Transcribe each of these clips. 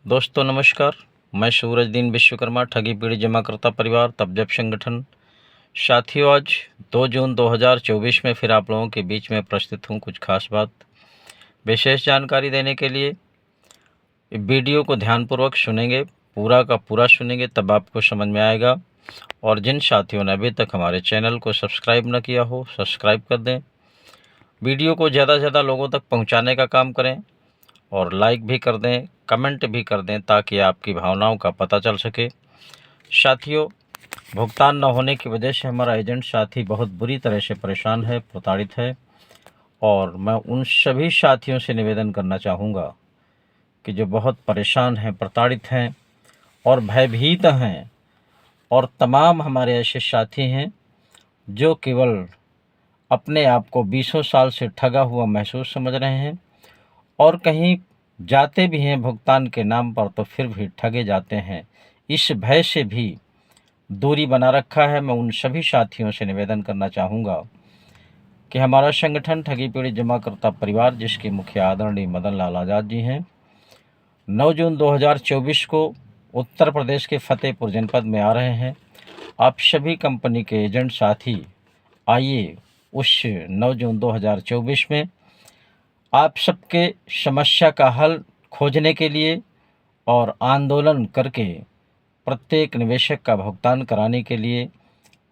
दोस्तों नमस्कार। मैं सूरजदीन विश्वकर्मा ठगी पीढ़ी जमाकर्ता परिवार तब जब संगठन। साथियों, आज 2 जून 2024 में फिर आप लोगों के बीच में प्रस्तुत हूँ कुछ खास बात। विशेष जानकारी देने के लिए वीडियो को ध्यानपूर्वक सुनेंगे, पूरा का पूरा सुनेंगे, तब आपको समझ में आएगा। और जिन साथियों ने अभी तक हमारे चैनल को सब्सक्राइब न किया हो, सब्सक्राइब कर दें। वीडियो को ज़्यादा से ज़्यादा लोगों तक पहुँचाने का काम करें और लाइक भी कर दें, कमेंट भी कर दें, ताकि आपकी भावनाओं का पता चल सके। साथियों, भुगतान न होने की वजह से हमारा एजेंट साथी बहुत बुरी तरह से परेशान है, प्रताड़ित है। और मैं उन सभी साथियों से निवेदन करना चाहूँगा कि जो बहुत परेशान हैं, प्रताड़ित हैं और भयभीत हैं, और तमाम हमारे ऐसे साथी हैं जो केवल अपने आप को 20 साल से ठगा हुआ महसूस समझ रहे हैं और कहीं जाते भी हैं भुगतान के नाम पर तो फिर भी ठगे जाते हैं। इस भय से भी दूरी बना रखा है। मैं उन सभी साथियों से निवेदन करना चाहूँगा कि हमारा संगठन ठगी पीड़ित जमाकर्ता परिवार, जिसके मुखिया आदरणीय मदन लाल आज़ाद जी हैं, 9 जून 2024 को उत्तर प्रदेश के फतेहपुर जनपद में आ रहे हैं। आप सभी कंपनी के एजेंट साथी आइए उस 9 जून 2024 में आप सबके समस्या का हल खोजने के लिए और आंदोलन करके प्रत्येक निवेशक का भुगतान कराने के लिए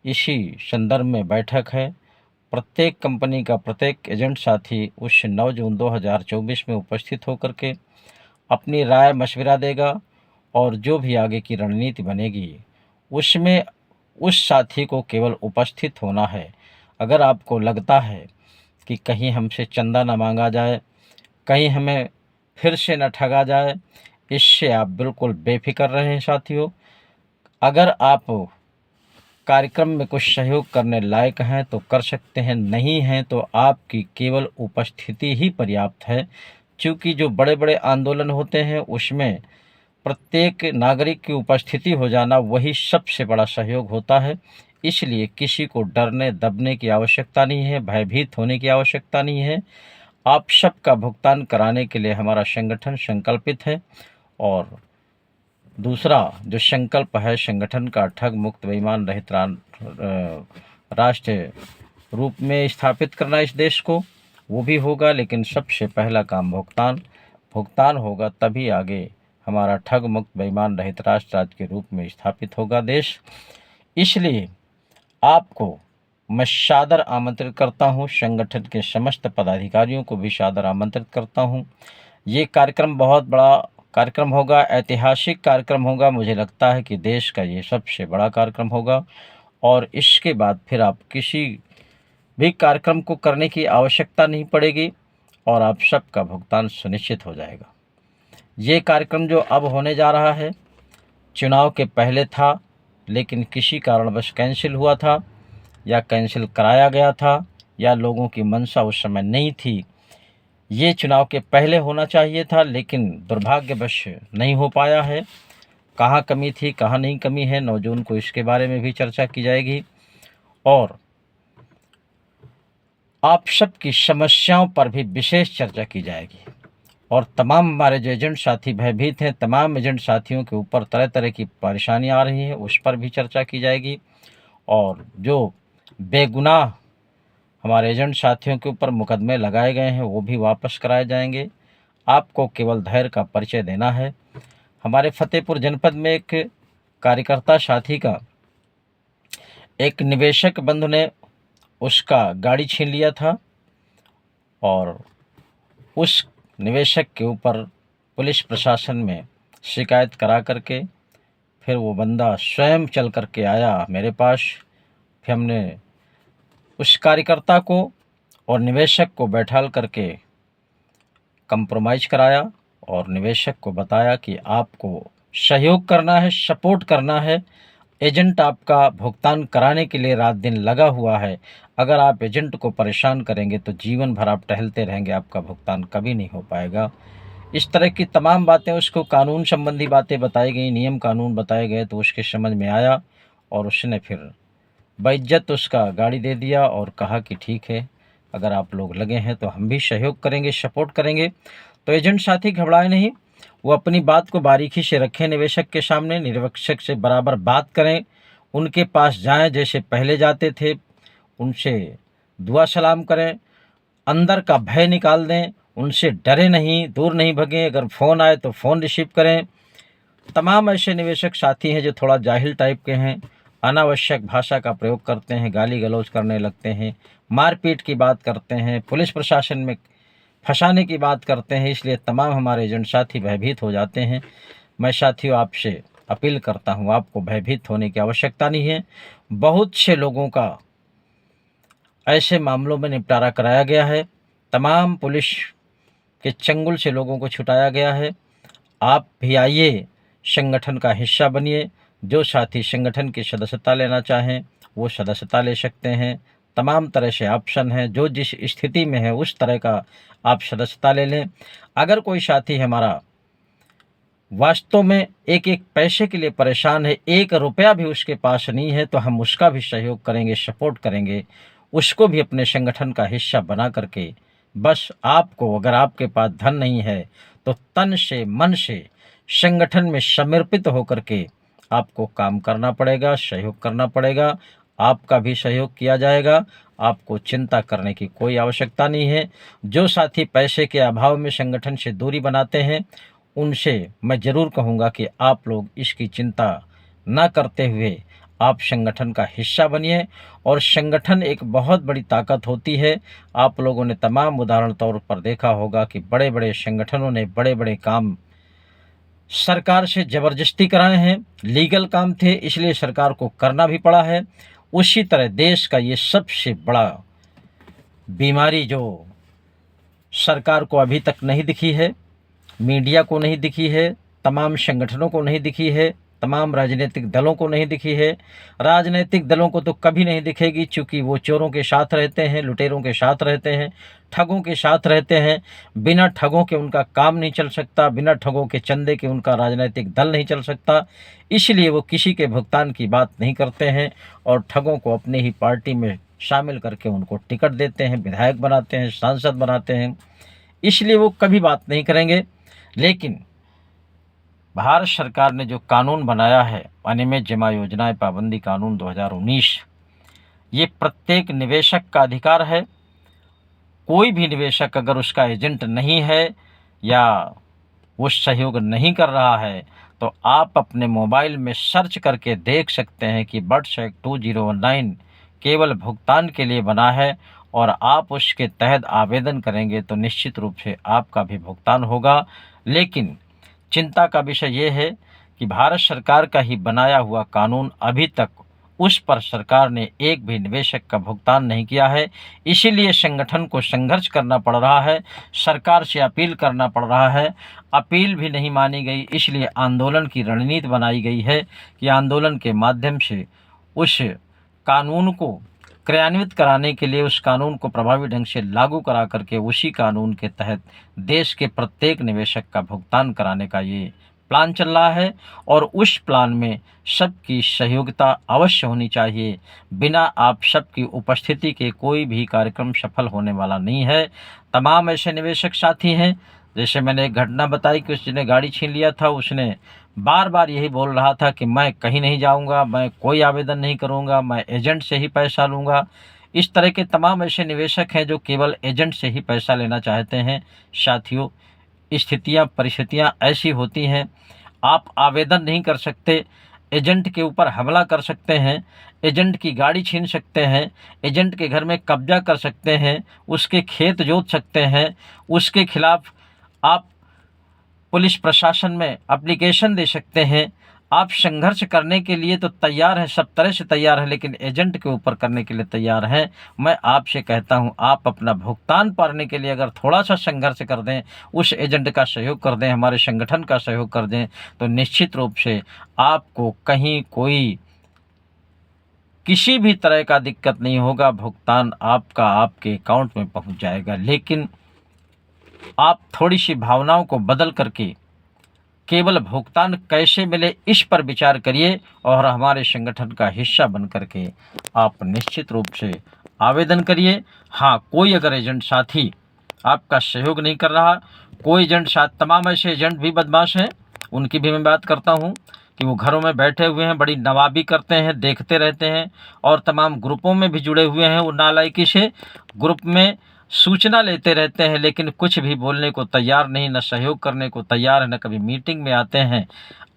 इसी संदर्भ में बैठक है। प्रत्येक कंपनी का प्रत्येक एजेंट साथी उस 9 जून 2024 में उपस्थित होकर के अपनी राय मशविरा देगा और जो भी आगे की रणनीति बनेगी उसमें उस साथी को केवल उपस्थित होना है। अगर आपको लगता है कि कहीं हमसे चंदा न मांगा जाए, कहीं हमें फिर से न ठगा जाए, इससे आप बिल्कुल बेफिक्र रहें साथियों। अगर आप कार्यक्रम में कुछ सहयोग करने लायक हैं तो कर सकते हैं, नहीं हैं तो आपकी केवल उपस्थिति ही पर्याप्त है। क्योंकि जो बड़े बड़े आंदोलन होते हैं उसमें प्रत्येक नागरिक की उपस्थिति हो जाना वही सबसे बड़ा सहयोग होता है। इसलिए किसी को डरने दबने की आवश्यकता नहीं है, भयभीत होने की आवश्यकता नहीं है। आप सबका भुगतान कराने के लिए हमारा संगठन संकल्पित है। और दूसरा जो संकल्प है संगठन का, ठग मुक्त बेईमान रहित राष्ट्र रूप में स्थापित करना इस देश को, वो भी होगा। लेकिन सबसे पहला काम भुगतान होगा, तभी आगे हमारा ठग मुक्त बेईमान रहित राष्ट्र राज्य के रूप में स्थापित होगा देश। इसलिए आपको मैं सादर आमंत्रित करता हूं, संगठन के समस्त पदाधिकारियों को भी सादर आमंत्रित करता हूं। ये कार्यक्रम बहुत बड़ा कार्यक्रम होगा, ऐतिहासिक कार्यक्रम होगा। मुझे लगता है कि देश का ये सबसे बड़ा कार्यक्रम होगा और इसके बाद फिर आप किसी भी कार्यक्रम को करने की आवश्यकता नहीं पड़ेगी और आप सबका भुगतान सुनिश्चित हो जाएगा। ये कार्यक्रम जो अब होने जा रहा है, चुनाव के पहले था लेकिन किसी कारणवश कैंसिल हुआ था या कैंसिल कराया गया था या लोगों की मंशा उस समय नहीं थी। ये चुनाव के पहले होना चाहिए था लेकिन दुर्भाग्यवश नहीं हो पाया है। कहाँ कमी थी, कहाँ नहीं कमी है, 9 जून को इसके बारे में भी चर्चा की जाएगी और आप सबकी समस्याओं पर भी विशेष चर्चा की जाएगी। और तमाम हमारे जो एजेंट साथी भयभीत हैं, तमाम एजेंट साथियों के ऊपर तरह तरह की परेशानियाँ आ रही हैं, उस पर भी चर्चा की जाएगी। और जो बेगुनाह हमारे एजेंट साथियों के ऊपर मुकदमे लगाए गए हैं वो भी वापस कराए जाएंगे। आपको केवल धैर्य का परिचय देना है। हमारे फतेहपुर जनपद में एक कार्यकर्ता साथी का एक निवेशक बंधु ने उसका गाड़ी छीन लिया था और उस निवेशक के ऊपर पुलिस प्रशासन में शिकायत करा करके फिर वो बंदा स्वयं चल करके आया मेरे पास। फिर हमने उस कार्यकर्ता को और निवेशक को बैठाल करके कंप्रोमाइज कराया और निवेशक को बताया कि आपको सहयोग करना है, सपोर्ट करना है। एजेंट आपका भुगतान कराने के लिए रात दिन लगा हुआ है। अगर आप एजेंट को परेशान करेंगे तो जीवन भर आप टहलते रहेंगे, आपका भुगतान कभी नहीं हो पाएगा। इस तरह की तमाम बातें उसको, कानून संबंधी बातें बताई गई, नियम कानून बताए गए तो उसके समझ में आया और उसने फिर बेइज्जत उसका गाड़ी दे दिया और कहा कि ठीक है, अगर आप लोग लगे हैं तो हम भी सहयोग करेंगे, सपोर्ट करेंगे। तो एजेंट साथी घबराए नहीं, वो अपनी बात को बारीकी से रखें निवेशक के सामने, निवेशक से बराबर बात करें, उनके पास जाएं जैसे पहले जाते थे, उनसे दुआ सलाम करें, अंदर का भय निकाल दें, उनसे डरे नहीं, दूर नहीं भगें, अगर फ़ोन आए तो फ़ोन रिसीव करें। तमाम ऐसे निवेशक साथी हैं जो थोड़ा जाहिल टाइप के हैं, अनावश्यक भाषा का प्रयोग करते हैं, गाली गलौज करने लगते हैं, मारपीट की बात करते हैं, पुलिस प्रशासन में फंसाने की बात करते हैं, इसलिए तमाम हमारे एजेंट साथी भयभीत हो जाते हैं। मैं साथियों आपसे अपील करता हूं, आपको भयभीत होने की आवश्यकता नहीं है। बहुत से लोगों का ऐसे मामलों में निपटारा कराया गया है, तमाम पुलिस के चंगुल से लोगों को छुटाया गया है। आप भी आइए, संगठन का हिस्सा बनिए। जो साथी संगठन की सदस्यता लेना चाहें वो सदस्यता ले सकते हैं। तमाम तरह से ऑप्शन हैं, जो जिस स्थिति में है उस तरह का आप सदस्यता ले लें। अगर कोई साथी हमारा वास्तव में एक एक पैसे के लिए परेशान है, 1 रुपया भी उसके पास नहीं है, तो हम उसका भी सहयोग करेंगे, सपोर्ट करेंगे, उसको भी अपने संगठन का हिस्सा बना करके। बस आपको, अगर आपके पास धन नहीं है तो तन से मन से संगठन में समर्पित होकर के आपको काम करना पड़ेगा, सहयोग करना पड़ेगा। आपका भी सहयोग किया जाएगा, आपको चिंता करने की कोई आवश्यकता नहीं है। जो साथी पैसे के अभाव में संगठन से दूरी बनाते हैं, उनसे मैं ज़रूर कहूँगा कि आप लोग इसकी चिंता न करते हुए आप संगठन का हिस्सा बनिए। और संगठन एक बहुत बड़ी ताकत होती है। आप लोगों ने तमाम उदाहरण तौर पर देखा होगा कि बड़े बड़े संगठनों ने बड़े बड़े काम सरकार से ज़बरदस्ती कराए हैं, लीगल काम थे इसलिए सरकार को करना भी पड़ा है। उसी तरह देश का ये सबसे बड़ा बीमारी जो सरकार को अभी तक नहीं दिखी है, मीडिया को नहीं दिखी है, तमाम संगठनों को नहीं दिखी है, तमाम राजनीतिक दलों को नहीं दिखी है। राजनीतिक दलों को तो कभी नहीं दिखेगी, चूँकि वो चोरों के साथ रहते हैं, लुटेरों के साथ रहते हैं, ठगों के साथ रहते हैं। बिना ठगों के उनका काम नहीं चल सकता, बिना ठगों के चंदे के उनका राजनीतिक दल नहीं चल सकता। इसलिए वो किसी के भुगतान की बात नहीं करते हैं और ठगों को अपनी ही पार्टी में शामिल करके उनको टिकट देते हैं, विधायक बनाते हैं, सांसद बनाते हैं। इसलिए वो कभी बात नहीं करेंगे। लेकिन भारत सरकार ने जो कानून बनाया है, अनियमित जमा योजनाएं पाबंदी कानून 2019, ये प्रत्येक निवेशक का अधिकार है। कोई भी निवेशक अगर उसका एजेंट नहीं है या वो सहयोग नहीं कर रहा है तो आप अपने मोबाइल में सर्च करके देख सकते हैं कि बर्ड्स एक्ट 2019 केवल भुगतान के लिए बना है, और आप उसके तहत आवेदन करेंगे तो निश्चित रूप से आपका भी भुगतान होगा। लेकिन चिंता का विषय ये है कि भारत सरकार का ही बनाया हुआ कानून अभी तक उस पर सरकार ने एक भी निवेशक का भुगतान नहीं किया है। इसीलिए संगठन को संघर्ष करना पड़ रहा है, सरकार से अपील करना पड़ रहा है। अपील भी नहीं मानी गई, इसलिए आंदोलन की रणनीति बनाई गई है कि आंदोलन के माध्यम से उस कानून को क्रियान्वित कराने के लिए, उस कानून को प्रभावी ढंग से लागू करा करके उसी कानून के तहत देश के प्रत्येक निवेशक का भुगतान कराने का ये प्लान चल रहा है। और उस प्लान में सबकी सहयोगिता अवश्य होनी चाहिए। बिना आप सबकी उपस्थिति के कोई भी कार्यक्रम सफल होने वाला नहीं है। तमाम ऐसे निवेशक साथी हैं, जैसे मैंने एक घटना बताई कि उसने गाड़ी छीन लिया था, उसने बार बार यही बोल रहा था कि मैं कहीं नहीं जाऊंगा, मैं कोई आवेदन नहीं करूंगा, मैं एजेंट से ही पैसा लूंगा। इस तरह के तमाम ऐसे निवेशक हैं जो केवल एजेंट से ही पैसा लेना चाहते हैं। साथियों, स्थितियां, परिस्थितियां ऐसी होती हैं, आप आवेदन नहीं कर सकते, एजेंट के ऊपर हमला कर सकते हैं, एजेंट की गाड़ी छीन सकते हैं, एजेंट के घर में कब्जा कर सकते हैं, उसके खेत जोत सकते हैं, उसके खिलाफ आप पुलिस प्रशासन में एप्लीकेशन दे सकते हैं। आप संघर्ष करने के लिए तो तैयार हैं, सब तरह से तैयार हैं, लेकिन एजेंट के ऊपर करने के लिए तैयार हैं। मैं आपसे कहता हूं, आप अपना भुगतान पाने के लिए अगर थोड़ा सा संघर्ष कर दें, उस एजेंट का सहयोग कर दें, हमारे संगठन का सहयोग कर दें, तो निश्चित रूप से आपको कहीं कोई किसी भी तरह का दिक्कत नहीं होगा। भुगतान आपका आपके अकाउंट में पहुंच जाएगा। लेकिन आप थोड़ी सी भावनाओं को बदल करके केवल भुगतान कैसे मिले इस पर विचार करिए और हमारे संगठन का हिस्सा बन करके आप निश्चित रूप से आवेदन करिए। हाँ, कोई अगर एजेंट साथी आपका सहयोग नहीं कर रहा। कोई एजेंट, शायद तमाम ऐसे एजेंट भी बदमाश हैं, उनकी भी मैं बात करता हूँ कि वो घरों में बैठे हुए हैं, बड़ी नवाबी करते हैं, देखते रहते हैं और तमाम ग्रुपों में भी जुड़े हुए हैं। वो नालायकी से ग्रुप में सूचना लेते रहते हैं, लेकिन कुछ भी बोलने को तैयार नहीं, न सहयोग करने को तैयार है, न कभी मीटिंग में आते हैं।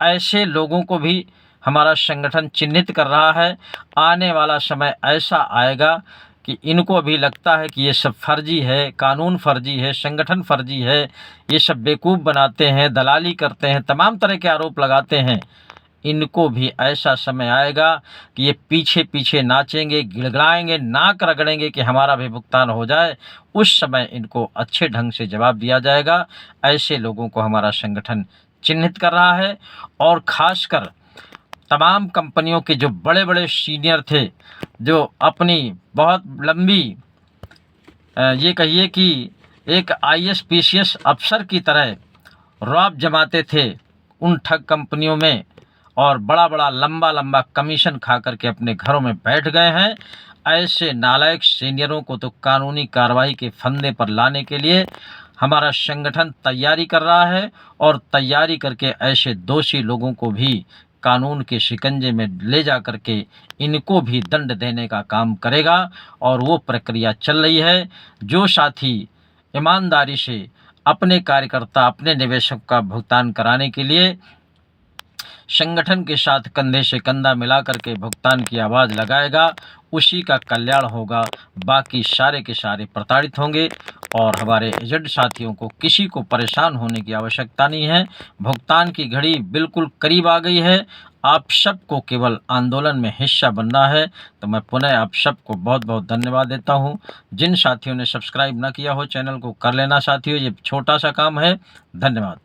ऐसे लोगों को भी हमारा संगठन चिन्हित कर रहा है। आने वाला समय ऐसा आएगा कि इनको अभी लगता है कि ये सब फर्जी है, कानून फर्जी है, संगठन फर्जी है, ये सब बेवकूफ़ बनाते हैं, दलाली करते हैं, तमाम तरह के आरोप लगाते हैं। इनको भी ऐसा समय आएगा कि ये पीछे पीछे नाचेंगे, गिड़गिड़ाएंगे, नाक रगड़ेंगे कि हमारा भी भुगतान हो जाए। उस समय इनको अच्छे ढंग से जवाब दिया जाएगा। ऐसे लोगों को हमारा संगठन चिन्हित कर रहा है और ख़ासकर तमाम कंपनियों के जो बड़े बड़े सीनियर थे, जो अपनी बहुत लंबी ये कहिए कि एक IAS PCS अफसर की तरह रौब जमाते थे उन ठग कंपनियों में और बड़ा बड़ा लंबा लंबा कमीशन खा करके अपने घरों में बैठ गए हैं। ऐसे नालायक सीनियरों को तो कानूनी कार्रवाई के फंदे पर लाने के लिए हमारा संगठन तैयारी कर रहा है और तैयारी करके ऐसे दोषी लोगों को भी कानून के शिकंजे में ले जा करके इनको भी दंड देने का काम करेगा और वो प्रक्रिया चल रही है। जो साथी ईमानदारी से अपने कार्यकर्ता, अपने निवेशक का भुगतान कराने के लिए संगठन के साथ कंधे से कंधा मिला करके भुगतान की आवाज़ लगाएगा, उसी का कल्याण होगा। बाकी सारे के सारे प्रताड़ित होंगे और हमारे एजेंट साथियों को किसी को परेशान होने की आवश्यकता नहीं है। भुगतान की घड़ी बिल्कुल करीब आ गई है। आप सबको केवल आंदोलन में हिस्सा बनना है। तो मैं पुनः आप सबको बहुत बहुत धन्यवाद देता हूं। जिन साथियों ने सब्सक्राइब ना किया हो चैनल को कर लेना साथियों, ये छोटा सा काम है। धन्यवाद।